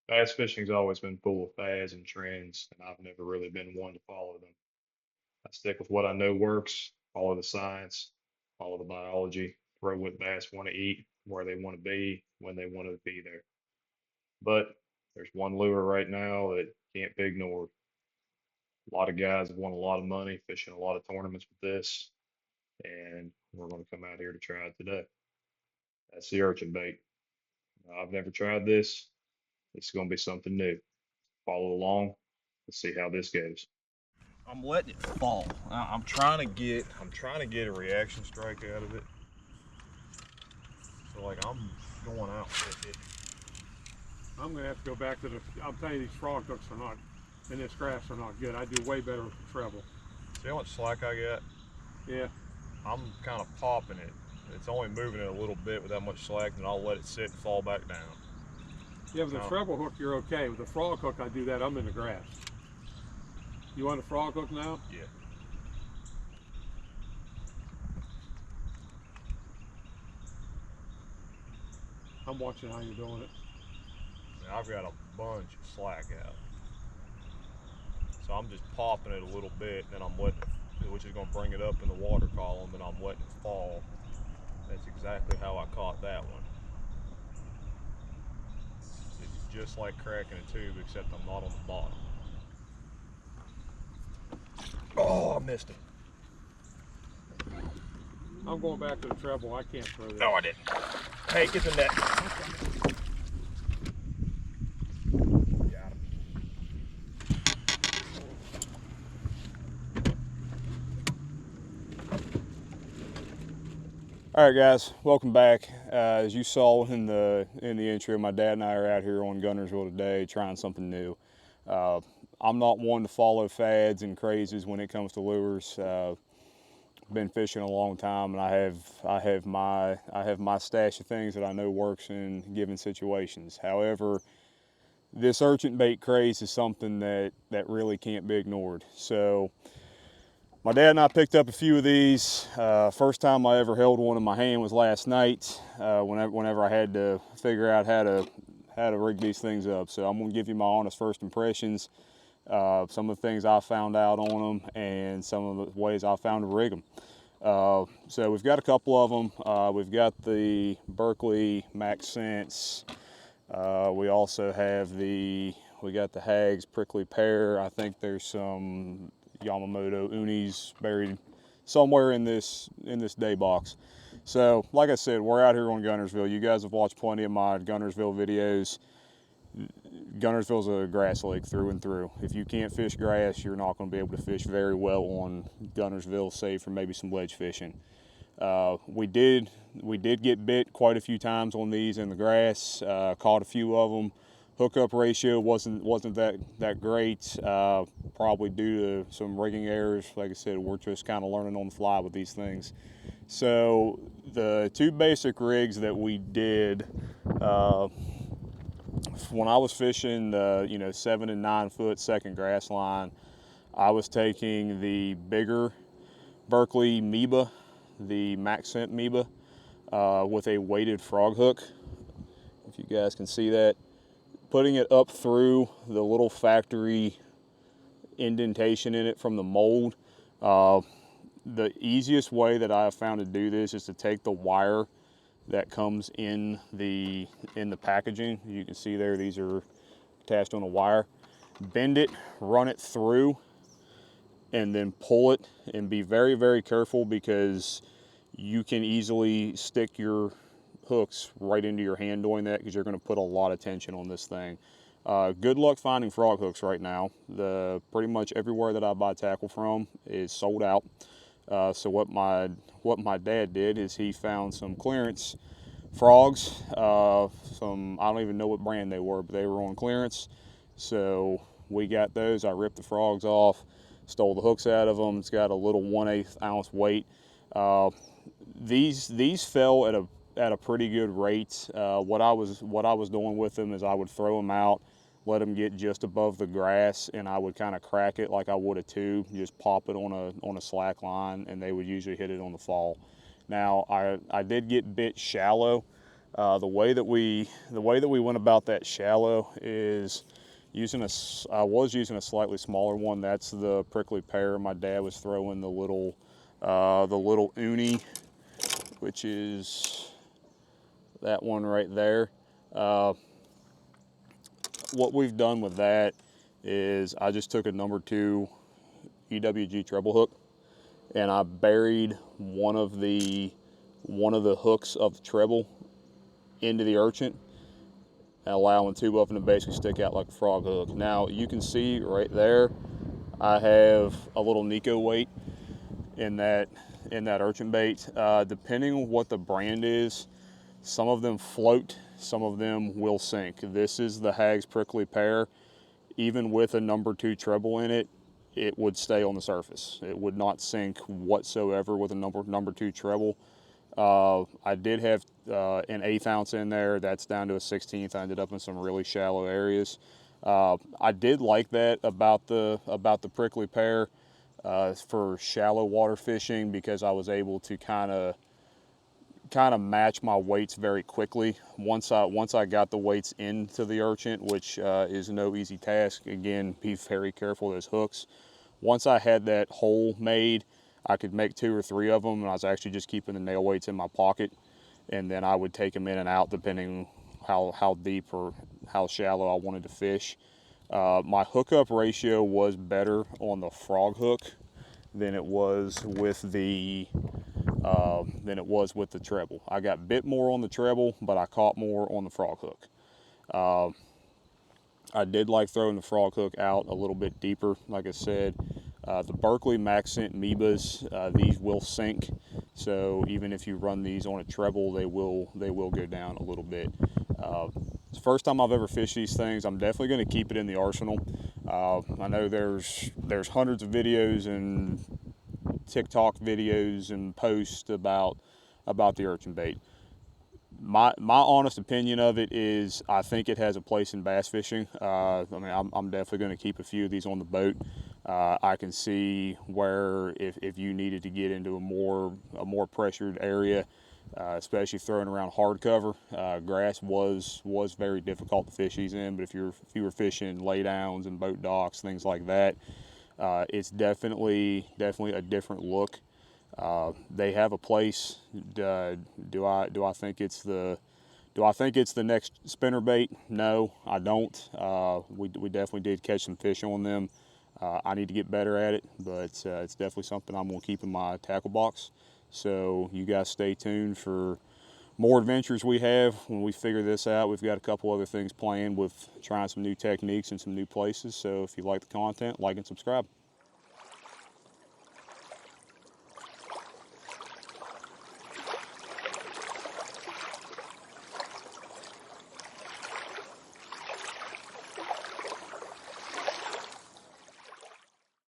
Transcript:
Bass fishing's always been full of fads and trends, and I've never really been one to follow them. I stick with what I know works, follow the science, follow the biology, throw what bass want to eat, where they want to be, when they want to be there. But there's one lure right now that can't be ignored. A lot of guys have won a lot of money fishing a lot of tournaments with this, and we're going to come out here to try it today. That's the urchin bait. I've never tried this. It's going to be something new. Follow along. Let's see how this goes. I'm letting it fall. I'm trying to get a reaction strike out of it. So like I'm going out with it. I'm gonna have to go back to the. I'm telling you, these frog hooks are not, and this grass are not good. I do way better with the treble. See how much slack I got? Yeah. I'm kind of popping it. It's only moving it a little bit with that much slack, and I'll let it sit and fall back down. Yeah, with the treble hook, you're okay. With the frog hook, I do that. I'm in the grass. You want a frog hook now? Yeah. I'm watching how you're doing it. And I've got a bunch of slack out. So I'm just popping it a little bit, and then I'm letting it, which is going to bring it up in the water column, and I'm letting it fall. That's exactly how I caught that one. It's just like cracking a tube, except I'm not on the bottom. Oh, I missed it. I'm going back to the treble. I can't throw this. No, I didn't. Hey, get the net. Got him. All right, guys, welcome back. As you saw in the intro, my dad and I are out here on Guntersville today trying something new. Uh, I'm not one to follow fads and crazes when it comes to lures. Been fishing a long time, and I have my stash of things that I know works in given situations. However, this urchin bait craze is something that really can't be ignored. So my dad and I picked up a few of these. First time I ever held one in my hand was last night. Whenever I had to figure out how to rig these things up. So I'm gonna give you my honest first impressions. Some of the things I found out on them, and some of the ways I found to rig them. So we've got a couple of them. We've got the Berkeley Max Sense. We also have we got the Hags Prickly Pear. I think there's some Yamamoto unis buried somewhere in this day box. So like I said, we're out here on Guntersville. You guys have watched plenty of my Guntersville videos. Guntersville's a grass lake through and through. If you can't fish grass, you're not going to be able to fish very well on Guntersville, save for maybe some ledge fishing. We did get bit quite a few times on these in the grass. Caught a few of them. Hookup ratio wasn't that great. Probably due to some rigging errors. Like I said, we're just kind of learning on the fly with these things. So the two basic rigs that we did. When I was fishing the 7 and 9 foot second grass line, I was taking the bigger Berkeley Meba, the Max Scent Meba, with a weighted frog hook. If you guys can see that, putting it up through the little factory indentation in it from the mold. The easiest way that I have found to do this is to take the wire that comes in the packaging. You can see there, these are attached on a wire. Bend it, run it through, and then pull it, and be very, very careful because you can easily stick your hooks right into your hand doing that because you're going to put a lot of tension on this thing. Good luck finding frog hooks right now. Pretty much everywhere that I buy tackle from is sold out. So what my dad did is he found some clearance frogs. Some, I don't even know what brand they were, but they were on clearance. So we got those. I ripped the frogs off, stole the hooks out of them. It's got a little 1/8 ounce weight. These fell at a pretty good rate. What I was doing with them is I would throw them out, let them get just above the grass, and I would kind of crack it like I would a tube, just pop it on a slack line, and they would usually hit it on the fall. Now I did get bit shallow. The way that we went about that shallow is I was using a slightly smaller one. That's the prickly pear. My dad was throwing the little uni, which is that one right there. What we've done with that is I just took a number 2 EWG treble hook and I buried one of the hooks of the treble into the Urchin, allowing 2 of them to basically stick out like a frog hook. Now you can see right there, I have a little Nico weight in that Urchin bait. Depending on what the brand is, some of them float, some of them will sink. This is the Hag's Prickly Pear. Even with a number 2 treble in it, it would stay on the surface. It would not sink whatsoever with a number 2 treble. I did have an 1/8 ounce in there. That's down to a 1/16. I ended up in some really shallow areas. I did like that about the prickly pear for shallow water fishing, because I was able to kind of match my weights very quickly. Once I got the weights into the Urchin, which is no easy task. Again, be very careful of those hooks. Once I had that hole made, I could make 2 or 3 of them, and I was actually just keeping the nail weights in my pocket, and then I would take them in and out depending how deep or how shallow I wanted to fish. My hookup ratio was better on the frog hook than it was with the treble. I got bit more on the treble, but I caught more on the frog hook. I did like throwing the frog hook out a little bit deeper. Like I said, the Berkley Max Scent Mebas, these will sink. So even if you run these on a treble, they will go down a little bit. It's the first time I've ever fished these things. I'm definitely going to keep it in the arsenal. I know there's hundreds of videos and TikTok videos and posts about the Urchin bait. My honest opinion of it is I think it has a place in bass fishing. I mean, I'm definitely going to keep a few of these on the boat. I can see where if you needed to get into a more pressured area, especially throwing around hard cover, grass was very difficult to fish these in. But if you were fishing laydowns and boat docks, things like that, it's definitely a different look. They have a place. Do I think it's the next spinnerbait? No, I don't. We definitely did catch some fish on them. I need to get better at it, but it's definitely something I'm going to keep in my tackle box. So you guys stay tuned for more adventures we have when we figure this out. We've got a couple other things planned with trying some new techniques and some new places. So if you like the content, like and subscribe.